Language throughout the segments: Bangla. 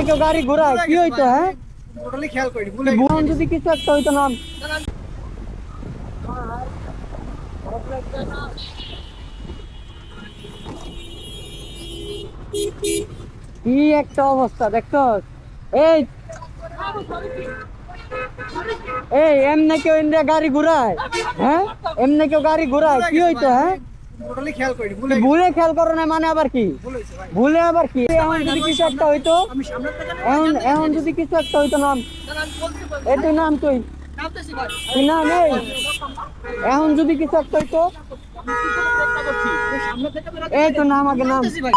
কেউ গাড়ি ঘোরায় কি হইতো? হ্যাঁ, টোটালি খেয়াল করি ভুল যদি কিছু একটা হইতো না। কি একটা অবস্থা দেখছো? এই এই এমনি কেউ ইন্ডিয়া গাড়ি ঘুরায়? হ্যাঁ, এমনি কেউ গাড়ি ঘুরায় কি হইতো? হ্যাঁ, টোটালি খেয়াল করি ভুলে খেয়াল করো না মানে আবার কি? ভুলে আবার কি? এখন যদি কিছু একটা হইতো, আমি সামনে থেকে এখন এখন যদি কিছু একটা হইতো নাম, এই তুই নাম, তুই নামতেছি ভাই তুই নাম। এই এখন যদি কিছু একটা হইতো, সামনে থেকে এই তো নাম, আগে নাম। নামতেছি ভাই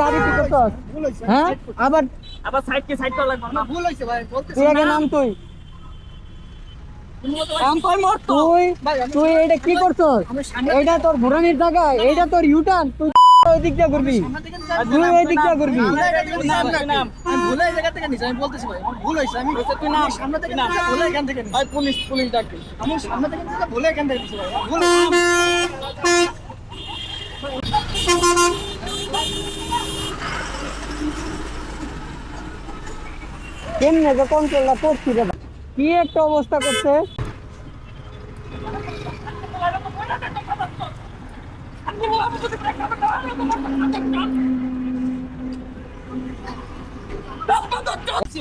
গাড়ি কি করছস? ভুল হইছে হ্যাঁ, আবার আবার সাইড করা লাগবে না ভুল হইছে ভাই বলতেছি তুই আগে নাম। তুই তুই তুই এটা কি করছস? এটা তোর ঘোরানির জায়গা, এটা তোর ইউটার্ন। তুই ওই দিক দিয়ে ঘুরবি, তুই ওই দিক দিয়ে ঘুরবি। আমি ভুলে এই জায়গা থেকে নিছি আমি বলতেছি ভাই আমার ভুল হইছে আমি তুই না সামনে থেকে না ভুলে এখান থেকে নিছি ভাই পুলিশ ডাকবি। আমি সামনে থেকে নিছি ভুলে এখান থেকে নিছি ভাই ভুল কেমনে যে কন্ট্রোলটা করছি রে ভাই, কি একটা অবস্থা করছে।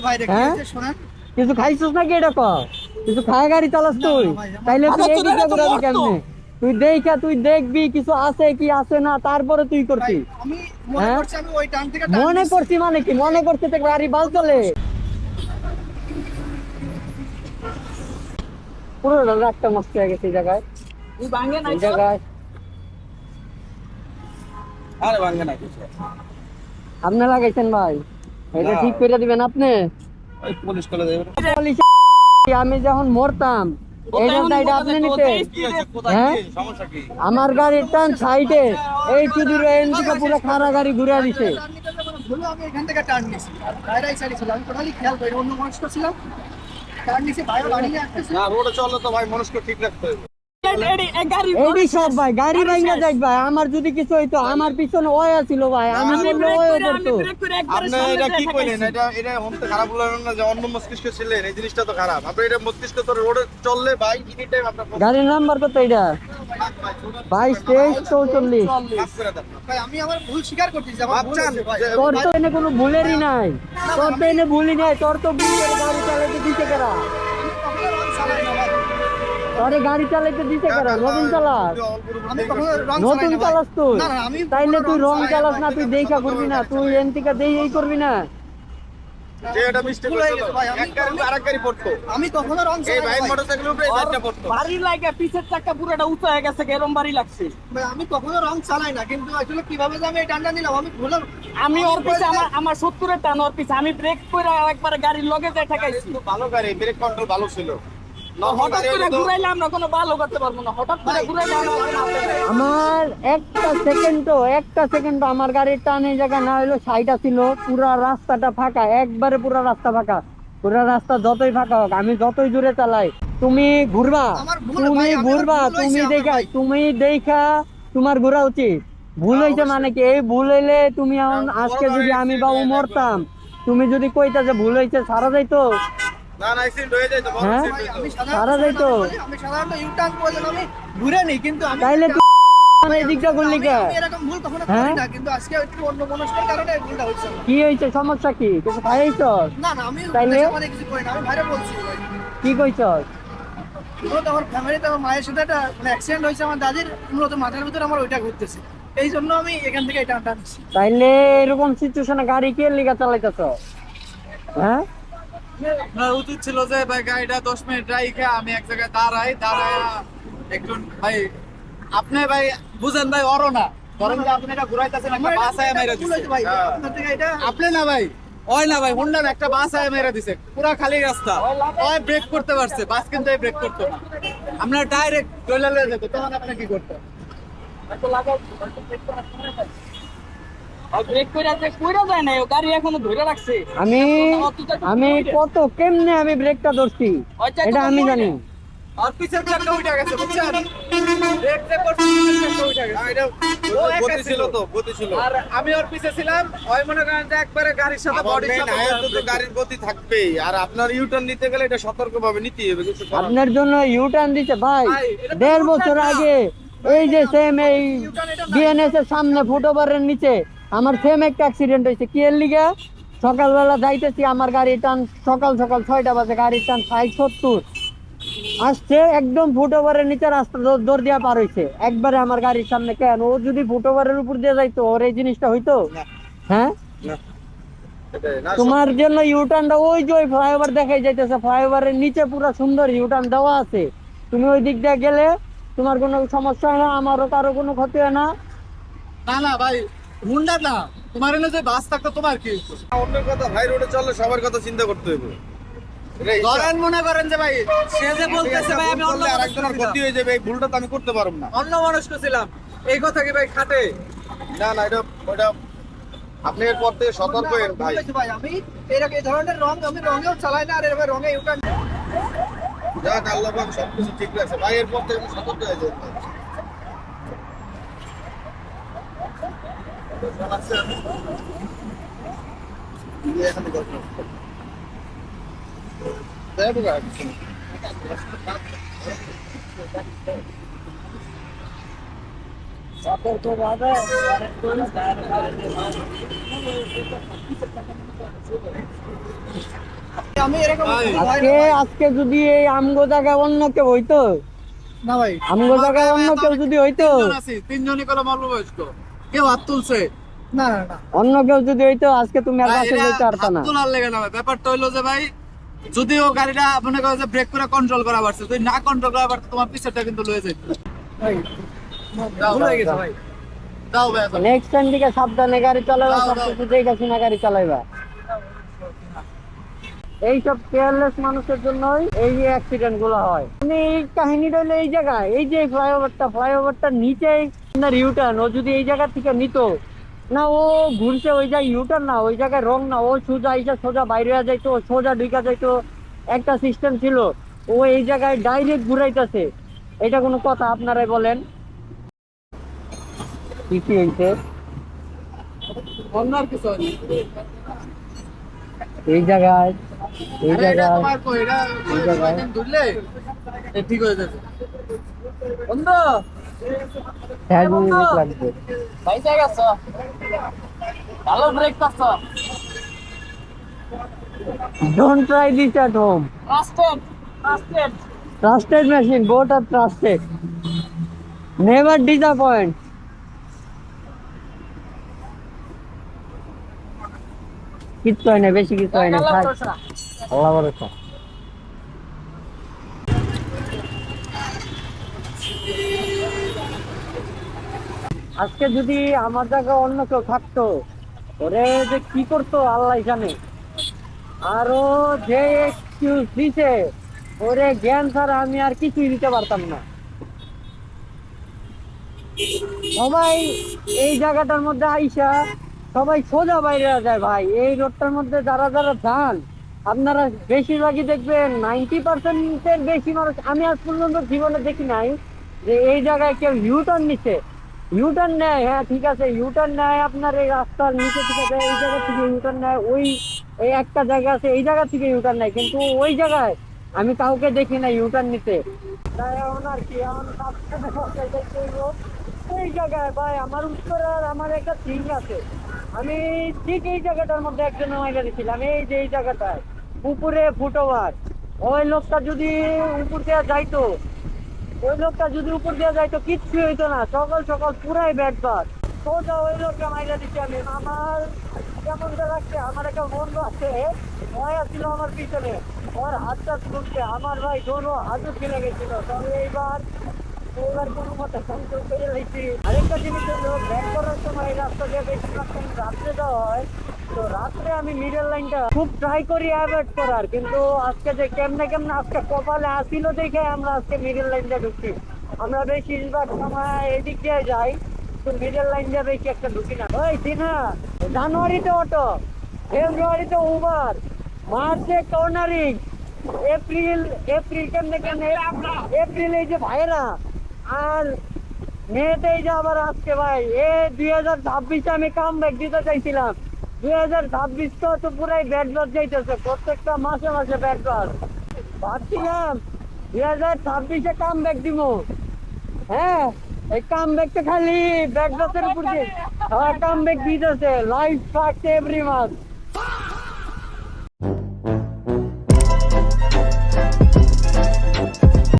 ভাই রে হ্যাঁ? কি শোনেন কিছু খাইছিস নাকি? এটা ক, কিছু খায় গাড়ি চালাস তুই? তাইলে তুই এই দিকে ঘুরাবি কেমনে? তুই দেখবি কিছু আছে কি আছে না, তারপরে তুই করবি। আমি মনে করছি আমি ওই টার্ন থেকে মনে করছি মানে কি? মনে করছি তো গাড়ি বাল চলে। পুরো রাতটা মস্ত হয়ে গেছে এই জায়গায়, তুই ভাঙে না এই জায়গায়। আরে ভাঙে না কিছু আপনি লাগাইছেন ভাই, এটা ঠিক করে দিবেন আপনি। ওই পুলিশ কলে দেবে পুলিশ, আমি যখন মরতাম এইটার দায়টা আপনি নিতে। হ্যাঁ, সমস্যা কি আমার গাড়ির টান সাইডে এই চুদির এনদিকে পুরো খারা গাড়ি ঘুরে দিছে। আমি এখান থেকে টার্ন নিছি বাইরে সাইডে ছিল আমি টোটালি খেয়াল করি অন্য মানুষ ছিল টার্ন নিছি বাইরে গাড়ি নিয়ে আসতেছে না রোডে চললে তো ভাই মানুষকে ঠিক রাখতে হবে এইটি সব ভাই গাড়ি ভাঙা যাই ভাই। আমার যদি কিছু হইতো, আমার পিছনে ওয়া ছিল ভাই, আমি বললে ওয়া করতো। আপনি এটা কি কইলেন? এটা হমতে খারাপ বললেন না যে অন্য মস্তিষ্ক ছিলেন, এই জিনিসটা তো খারাপ। আপনি এটা মস্তিষ্ক তো রোডে চললে ভাই এনি টাইম আপনার গাড়ির নাম্বার কত এটা? 22 23 44। মাফ করে দেন। ভাই আমি আমার ভুল স্বীকার করতেছি আমার ভুল ভাবছেন হয়েছে ভাই যে তোর তো এনে কোনো ভুলেরই নাই, তোর তো এনে ভুলই নাই। তোর তো ভুল করে গাড়ি চালাইতে দিতে কেরা? তোরে গাড়ি চালাইতে দিতে কেরা? নতুন চালাস, আমি কখনো রং নতুন চালাস তুই। না না আমি তাইলে তুই রং চালাই চালাস না, ভাই, তুই দেখা করবি না, তুই এনতিকা দেই এই করবি না। যে এটা মিস্টেক ভুল হয়ে হয়েছিল গেছে ভাই, আমি এক গাড়ি আরেক গাড়ি পড়তো। আমি কখনো রং এই চালাই ভাই না ভাই। মোটরসাইকেলের উপরে এই বাইকটা পড়তো। বাড়ি লাগে পিছের চাকা পুরোটা উঁচু হয়ে গেছে, এরম বাড়ি লাগছে। ভাই, আমি কখনো রং চালাই না কিন্তু আসলে কিভাবে যে আমি এই টানটা নিলাম আমি ভুলে আমি ওর পিছে আমার 70-এর টান ওর পিছে, আমি ব্রেক করে একবারে গাড়ির লগে যায় ঠেকাইছি। ভালো গাড়ি, ব্রেক কন্ট্রোল ভালো ছিল। নরমাল হঠাৎ গাড়ি করে হলে তো ঘুরাইলে আমরা কোনো ভালো করতে পারবো না, হঠাৎ করে ঘুরাইলে আমরা কোনো হাতে পারবো না। আমার একটা সেকেন্ড আমার গাড়ির টান এই জায়গা না হইলো সাইডা ছিল, পুরা রাস্তাটা ফাঁকা, একবারে পুরা রাস্তা ফাঁকা। পুরা রাস্তা যতই ফাঁকা হোক, আমি যতই জোরে চালাই, তুমি ঘুরবা, আমার ভুল তুমি ভাই, আমার ঘুরবা, ভুল হয়েছে আমার তুমি ভাই। দেখা তোমার ঘোরা উচিত। ভুল হইছে মানে কি? এই ভুল হইলে তুমি এখন আজকে যদি আমি বাবু মরতাম, তুমি যদি কইতা যে ভুল হইছে, সারা যাইতো। না না অ্যাক্সিডেন্ট হয়ে যায় তো বড় হ্যাঁ? accident হয়ে যায়। সারা যাইতো। আমি সাধারণত ইউটার্ন করলে আমি ঘুরে নিই কিন্তু আমি তাইলে তুই এই দিকটা করলি কে? আমি এরকম ভুল কখনো হ্যাঁ? করি না কিন্তু আজকে একটু অন্য মনস্কের কারণে এই ভুলটা হচ্ছে কি হয়েছে? সমস্যা কি? কিছু খাইছ? না না আমি তাইলে? মানে কিছু করি না আমি বাইরে বলছি ভাই কি কইছ? মূলত আমার ফ্যামিলিতে আমার মায়ের সাথে একটা মানে অ্যাক্সিডেন্ট হয়েছে আমার দাদির, মূলত মাথার ভিতরে আমার ওইটা ঘুরতেছে, এই জন্য আমি এখান থেকে এটা টানছি। তাইলে এরকম সিচুয়েশনে গাড়ি কে লিগা চালাইতেছ? হ্যাঁ, আপনার উচিত ছিল যে ভাই গাড়িটা 10 মিনিট রাইখে আমি এক জায়গায় দাঁড়ায় একটু ভাই আপনি ভাই বুঝেন ভাই অরো না ধরেন যে আপনি এটা ঘুরাইতেছেন একটা বাস আয়া মেরে ভুল দিছে হয়েছে ভাই আপনার থেকে এটা আপনি না ভাই ওই না ভাই হুন্ডার একটা বাস আয়া মেরে দিছে পুরা খালি রাস্তা ওই ব্রেক করতে পারছে বাস কিন্তু ব্রেক করতো না আপনার ডাইরেক্ট চলে যেত তখন আপনি কি করতেন আর ব্রেক করে আছে কইরা যায় না, ও গাড়ি এখনো ধরে রাখছে। আমি কত কেমনে আমি ব্রেকটা ধরছি ওই চাকা এটা আমি তো জানি। আর পিছের চাকা উঠে গেছে বুঝছেন, দেখতে করছি পিছের চাকা উঠে না, গেছে। এটা ও একা গতি ছিল ছিল। তো, গতি ছিল। আর আমি ওর পিছে ছিলাম, ওই মনে করেন যে একবারে গাড়ির সাথে আমার বডির main সাথে highway তো গাড়ির গতি থাকবেই, আর আপনার ইউটার্ন নিতে গেলে এটা সতর্কভাবে নিতেই হবে, কিছু করার নেই। আপনার জন্য ইউটার্ন দিতে ভাই ভাই, এটা তো 1.5 U-turn বছর না। আগে এই যে সেম এই U-turn এটা না। বিএনএস এর সামনে ফুটওভারের নিচে আমার সেম একটা অ্যাক্সিডেন্ট হয়েছে। কি এর লিগে? সকালবেলা যাইতেছি, আমার গাড়ির টান সকাল সকাল 6টা বাজে, গাড়ির টান 60-70 আসছে, একদম ফুটওভারের নিচে রাস্তা দৌড় দিয়া পার হইছে একবারে আমার গাড়ির সামনে। কেন? ও যদি ফুটওভারের উপর দিয়ে যাইতো ওর এই জিনিসটা হইতো? না। হ্যাঁ, না, এটাই না, তোমার জন্য ইউটার্নটা ওই যে ফ্লাইওভার দেখাই যাইতেছে, ফ্লাইওভারের নিচে পুরো সুন্দর ইউটার্ন দেওয়া আছে। তুমি ওই দিক দিয়ে গেলে তোমার কোনো সমস্যা হয় না, আমারও কারো কোনো ক্ষতি হয় না। না না ভাই, হুন্ডা না, তোমার এনে যে বাস থাকতো তোমার কি হইতো? অন্যের কথা ভাই, রোডে চললে সবার কথা চিন্তা করতে হবে। এটা হিসাব। ধরেন মনে করেন যে ভাই, সে যে বলতেছে ভাই আমি অন্য আর একজনের ক্ষতি হয়ে যাবে, এই ভুলটা তো আমি করতে পারবো না। অন্য মানুষ ছিলাম, এই কথা কি ভাই খাটে? না না, এটা ওটা আপনি এরপর থেকে সতর্ক হন ভাই। ভাই আমি এরকম এই ধরনের রং আমি রঙেও চালাই না, আর এরকম রঙে ইউটার্ন যাক আল্লাহ পাক সবকিছু ঠিক আছে ভাই, এরপর থেকে একটু সতর্ক হয়ে যান ভাই। এখানে গল্প দেখো ভাই। আমি এরকম ভাই, আজকে আজকে যদি এই আমগো জায়গায় অন্য কেউ হইতো, না ভাই আমগো জায়গায় অন্য কেউ যদি হইতো, তিনজনই কলম অল্প বয়স্ক, কেউ হাত তুলছে। না না না অন্য কেউ যদি হইতো আজকে তুমি আর ভাই, কাছে এরা যেতে পারতা হাত না। তোলার লেগে না ভাই, ব্যাপারটা হইলো যে ভাই, যদিও গাড়িটা মনে করো যে ব্রেক করে কন্ট্রোল করা পারছে, যদি না কন্ট্রোল করা পারতো তোমার পিছনটা কিন্তু লয়ে যেত। ভাই দাও, ভুল হয়ে গেছে দাও। ভাই। দাও ভাই এখন। নেক্সট টাইম থেকে সাবধানে গাড়ি চালাবা, দাও, সবকিছু দেখে শুনে গাড়ি চালাইবা। এইসব কেয়ারলেস মানুষের জন্যই এই যে অ্যাক্সিডেন্ট গুলো হয়। মানে এই কাহিনীটা হলো এই জায়গায়, এই যে ফ্লাইওভারটা নিচেই আপনার ইউটার্ন, ও যদি এই জায়গা থেকে নিত না, ও ঘুরছে ওই জায়গায় ইউটার্ন না, ওই জায়গায় রং না, ও সোজা এসে সোজা বাইরে হয়ে যাইতো, সোজা ঢুকা যাইতো, একটা সিস্টেম ছিল। ও এই জায়গায় ডাইরেক্ট ঘুরাইতেছে, এটা কোনো কথা? আপনারাই বলেন কি কি হইছে অন্য আর কিছু হয়নি। এই জায়গায়, এই আরে এটা জায়গায়। তোমার কই, এটা এই জায়গায়। কয়েকদিন ধরলে এ ঠিক হয়ে যাবে। বন্ধু, হ্যাঁ, লাগবে। ভাই জায়গা আছে, ভালো ব্রেক পাচ্ছ, Don't try this at home. Trusted trusted. Trusted machine, both are trusted. Never disappoint. কিচ্ছু হয় না, বেশি কিছু হয় না, থাক। আল্লাহ ভরসা। আজকে যদি আমার জায়গায় অন্য কেউ থাকতো, ওরে যে কি করতো আল্লাহ জানে। আরো যে এক্সকিউজ দিছে, ওরে জ্ঞান ছাড়া আমি আর কিছুই দিতে পারতাম না। সবাই এই জায়গাটার মধ্যে আইসা সবাই সোজা বাইরে যায় ভাই। এই রোডটার মধ্যে যারা যারা যান, আপনারা বেশিরভাগই দেখবেন 90%-এর বেশি মানুষ, আমি আজ পর্যন্ত জীবনে দেখি নাই যে এই জায়গায় কেউ ইউটার্ন নিচ্ছে। ইউটার্ন নেয়, হ্যাঁ ঠিক আছে, ইউটার্ন নেয় আপনার এই রাস্তার নিচে থেকে দেয়, এই জায়গা থেকে ইউটার্ন নেয়, ওই এই একটা জায়গা আছে এই জায়গা থেকে ইউটার্ন নেয়, কিন্তু ওই জায়গায় আমি কাউকে দেখি না ইউটার্ন নিতে। তাই এখন আর কি, এখন এই জায়গায় ভাই আমার উত্তরার আমার একটা থিং আছে, আমি ঠিক এই জায়গাটার মধ্যে একজন মাইরা দিয়েছিলাম, এই যে এই জায়গাটায় উপরে ফুটওভার। ওই লোকটা যদি উপর দিয়ে যাইতো, ওই লোকটা যদি উপর দিয়ে যাইতো কিচ্ছু হইতো না, সকাল সকাল পুরাই ব্যাটবার সোজা ওই লোকটা মাইরা দিচ্ছি আমি। আমার কেমন লাগছে, আমার একটা বন্ধু আছে, ভয় ছিল আমার পিছনে, ওর হাতটা ছুটছে, আমার ভাই দোনো হাতও ফেলে গেছিল। তবে এইবার কোনো মতে কন্ট্রোল করে রয়েছি। আরেকটা জিনিস হলো, ব্যাক করার সময় এই রাস্তা দিয়ে বেশিরভাগ রাত্রে যাওয়া হয়, তো রাত্রে আমি মিডল লাইনটা খুব ট্রাই করি অ্যাভয়েড করার, কিন্তু আজকে যে কেমনে কেমনে আজকে কপালে আসিল দেখে আমরা আজকে মিডল লাইনটা ঢুকছি। আমরা বেশিরভাগ সময় এদিক দিয়ে যাই, তো মিডল লাইন দিয়ে বেশি একটা ঢুকি না। ওই সিনা, জানুয়ারিতে অটো, ফেব্রুয়ারিতে উবার, মার্চে কর্নারিং, এপ্রিল এপ্রিল কেমনে কেমনে এপ্রিল এই যে ভাইরা আর মেয়েতে এই যে আবার আজকে ভাই 2026 আমি কাম ব্যাক দিতে চাইছিলাম 2026 তো পুরাই ব্যাড লস যাইতেছে প্রত্যেকটা মাসে মাসে ব্যাড লস ভাবছিলাম 2026 কাম ব্যাক দিব হ্যাঁ এই কাম ব্যাক তো খালি ব্যাড লসের উপর কাম ব্যাক দিতেছে লাইফ ফাক্ট এভরি মান্থ